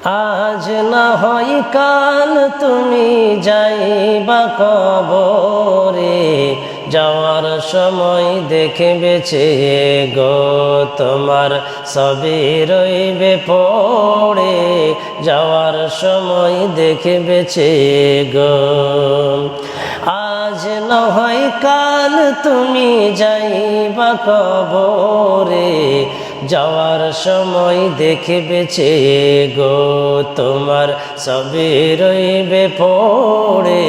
আজ না হয় কাল তুমি যাইবা কবরে, যাওয়ার সময় দেখে বেঁচে গো তোমার সবই রইবে পড়ে, যাওয়ার সময় দেখে বেঁচে গো। আজ না হয় কাল তুমি যাইবা কবরে, যাওয়ার সময় দেখে বেঁচে গো তোমার সবই রইবে পড়ে,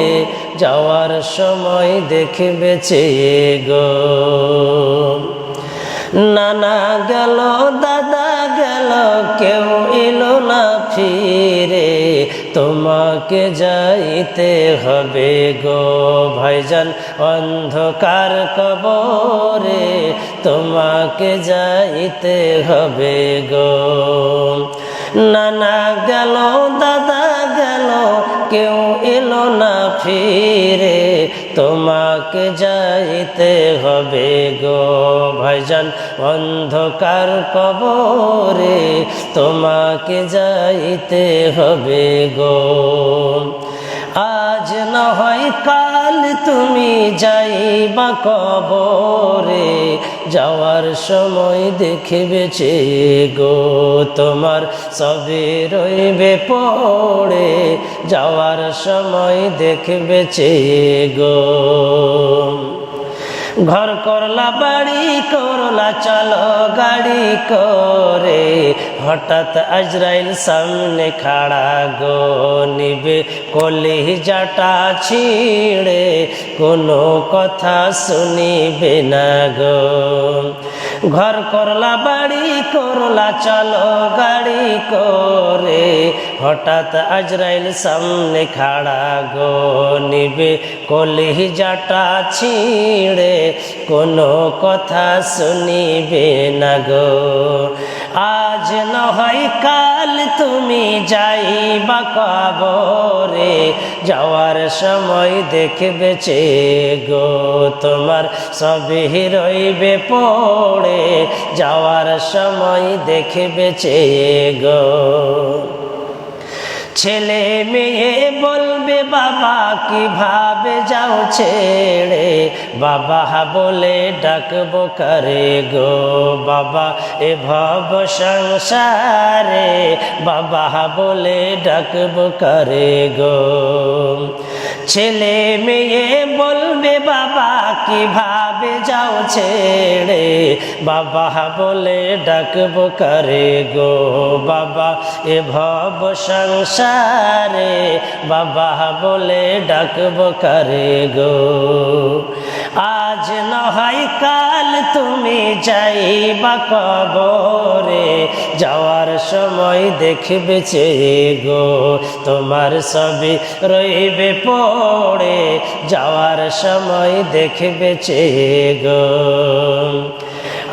যাওয়ার সময় দেখে বেঁচে গো। নানা গেল দাদা গেল কেউ এলো না ফিরে, তোমাকে যাইতে হবে গো ভাইজান অন্ধকার কবরে, তোমাকে যাইতে হবে গো। নানা গেল দাদা গেল কেউ এলো না ফিরে, তোমাকে যাইতে হবে গো ভাইজান অন্ধকার কবরে, তোমাকে যাইতে হবে গো। আজ না হয় কাল তুমি যাইবা কবরে, যাওয়ার সময় দেখে বেঁচে গো তোমার সবই রইবে পড়ে, যাওয়ার সময় দেখে বেঁচে গো। ঘর করলা বাড়ি করলা চলো গাড়ি করে, হঠাৎ আজরাইল সামনে খাড়া গো নিবে কলিজাটা ছিঁড়ে, কোনো কথা শুনিবে না গো। ঘর করলা বাড়ি করলা চলো গাড়ি করে, হঠাৎ আজরাইল সামনে খাড়া গো নিবে কলিজাটা ছিঁড়ে, কোনো কথা শুনিবে না গো। আজ না হয় কাল তুমি যাইবা কবরে, যাওয়ার সময় দেখে বেঁচে গো তোমার সবই রইবে পড়ে, যাওয়ার সময় দেখে বেঁচে গো। ছেলে মেয়ে বলবে বাবা কিভাবে যাও ছেড়ে, বাবা বলে ডাকবো কারে গো বাবা এ ভব সংসারে, বাবা বলে ডাকবো কারে গো। ছেলে মেয়ে বলবে বাবা কিভাবে যাও ছেড়ে, বাবা বলে ডাকবো কারে গো বাবা এ ভব সংসারে, বাবা বলে ডাকবো কারে গো। আজ না হয় কাল তুমি যাইবা কবরে, যাওয়ার সময় দেখবে চে গো তোমার সবই রইবে পড়ে, যাওয়ার সময় দেখবে চে গো।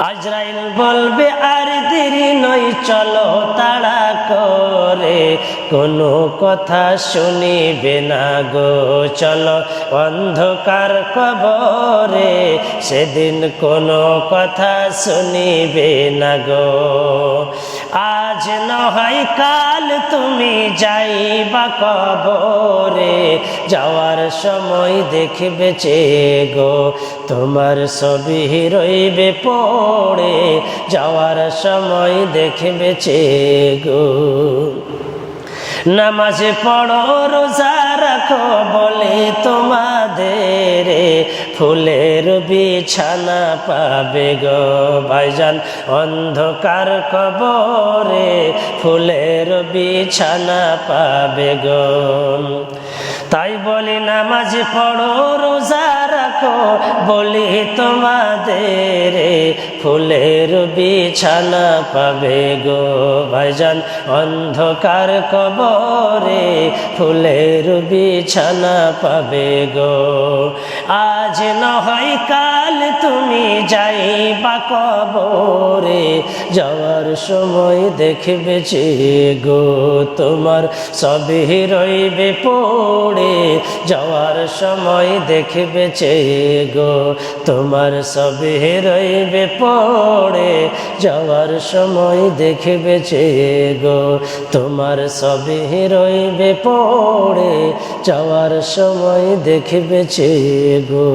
আজরাইল বলবে আর দেরি নয় চলো তাড়া করে, কোনো কথা শুনিবে না গো চলো অন্ধকার কবরে, সেদিন কোনো কথা শুনিবে না গো। আজ না হয় কাল তুমি যাইবা কবরে, যাওয়ার সময় দেখবে চে গো তোমার সবই রইবে পড়ে, যাওয়ার সময় দেখবে চে গো। নামাজে পড়ো রোজা রাখো বলে তোমাদের, ফুলের বিছানা পাবে গো ভাইজান অন্ধকার কবরে, ফুলের বিছানা পাবে গো। তাই বলি নামাজ পড়ো রোজা রাখো বলি তোমাদের, ফুলের বিছানা পাবে গো ভাইজান অন্ধকার কবরে, ফুলের বিছানা পাবে গো। আজ না হয় কাল তুমি যাইবা কবরে, যাওয়ার সময় দেখবে চে গো তোমার সবই রইবে পড়ে, যাওয়ার সময় দেখবে চে গো, তোমার ছবি রইবে পড়ে যাওয়ার সময় দেখবে গো, তোমার ছবি রইবে পড়ে যাওয়ার সময় দেখবে গো।